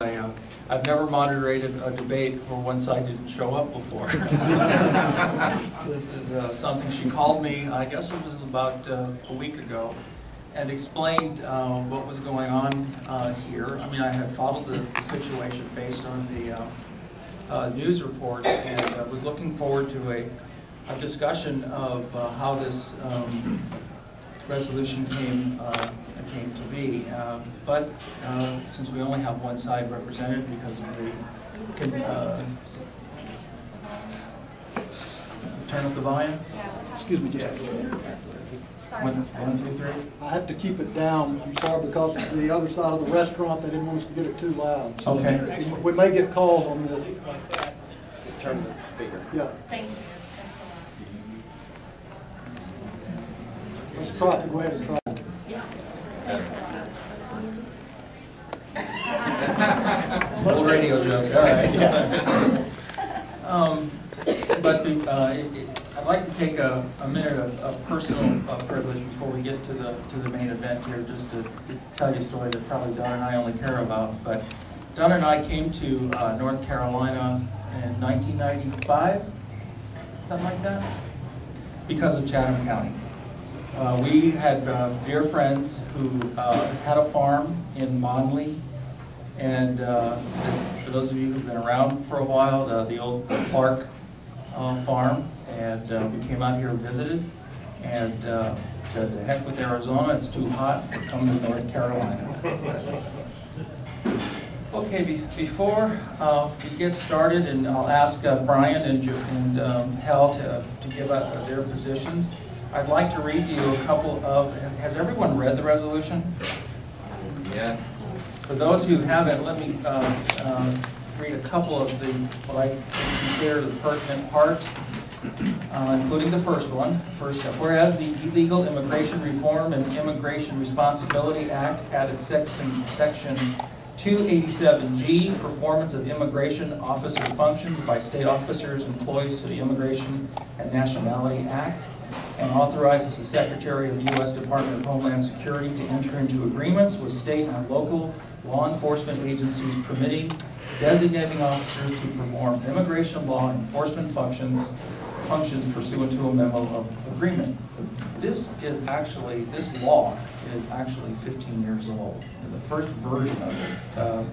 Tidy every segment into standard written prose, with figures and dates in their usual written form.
I've never moderated a debate where one side didn't show up before. This is something she called me, I guess it was about a week ago, and explained what was going on here. I mean, I had followed the situation based on the news reports, and was looking forward to a discussion of how this resolution came to be, but since we only have one side represented because of the turn up the volume. Excuse me, just one, two, three. I have to keep it down. I'm sorry, because the other side of the restaurant, they didn't want us to get it too loud. So okay. we may get calls on this. Just turn the speaker. Yeah. Thank you. Let's try it. Go ahead and try it. Yeah. Thanks a lot. Little radio joke. All right. But I'd like to take a minute of personal privilege before we get to the main event here, just to tell you a story that probably Don and I only care about. But Don and I came to North Carolina in 1995, something like that, because of Chatham County. We had dear friends who had a farm in Monley, and for those of you who've been around for a while, the old Clark farm, and we came out here and visited, and said, to heck with Arizona, it's too hot, we're coming to North Carolina. Okay, before we get started, and I'll ask Brian and Hal to give up their positions, I'd like to read to you a couple of, has everyone read the resolution? Yeah. For those who haven't, let me read a couple of what I consider the pertinent parts, including the first one. First, whereas the Illegal Immigration Reform and Immigration Responsibility Act added section 287G, performance of immigration officer functions by state officers employees to the Immigration and Nationality Act, and authorizes the Secretary of the U.S. Department of Homeland Security to enter into agreements with state and local law enforcement agencies permitting designating officers to perform immigration law enforcement functions pursuant to a memo of agreement. This law is actually 15 years old. And the first version of it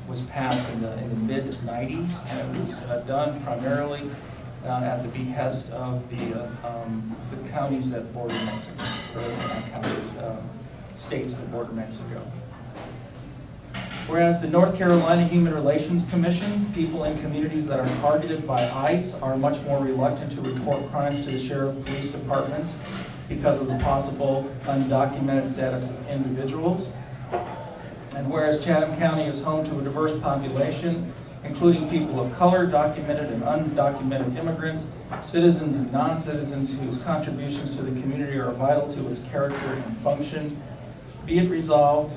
was passed in the mid-90s, and it was done primarily at the behest of the counties that border Mexico, or counties, states that border Mexico. Whereas the North Carolina Human Relations Commission, people in communities that are targeted by ICE are much more reluctant to report crimes to the sheriff police departments because of the possible undocumented status of individuals. And whereas Chatham County is home to a diverse population, including people of color, documented and undocumented immigrants, citizens and non-citizens whose contributions to the community are vital to its character and function, be it resolved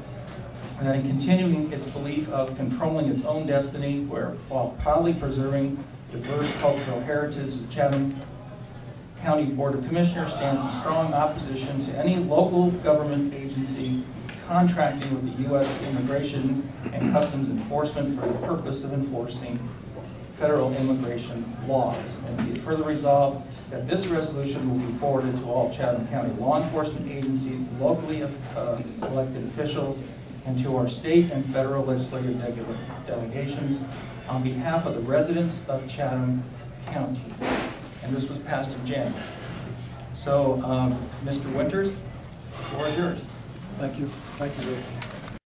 that in continuing its belief of controlling its own destiny, while proudly preserving diverse cultural heritage, the Chatham County Board of Commissioners stands in strong opposition to any local government agency contracting with the U.S. Immigration and Customs Enforcement for the purpose of enforcing federal immigration laws. And be it further resolved that this resolution will be forwarded to all Chatham County law enforcement agencies, locally elected officials, and to our state and federal legislative delegations on behalf of the residents of Chatham County. And this was passed in January. So, Mr. Winters, the floor is yours. Thank you. Thank you, Rick.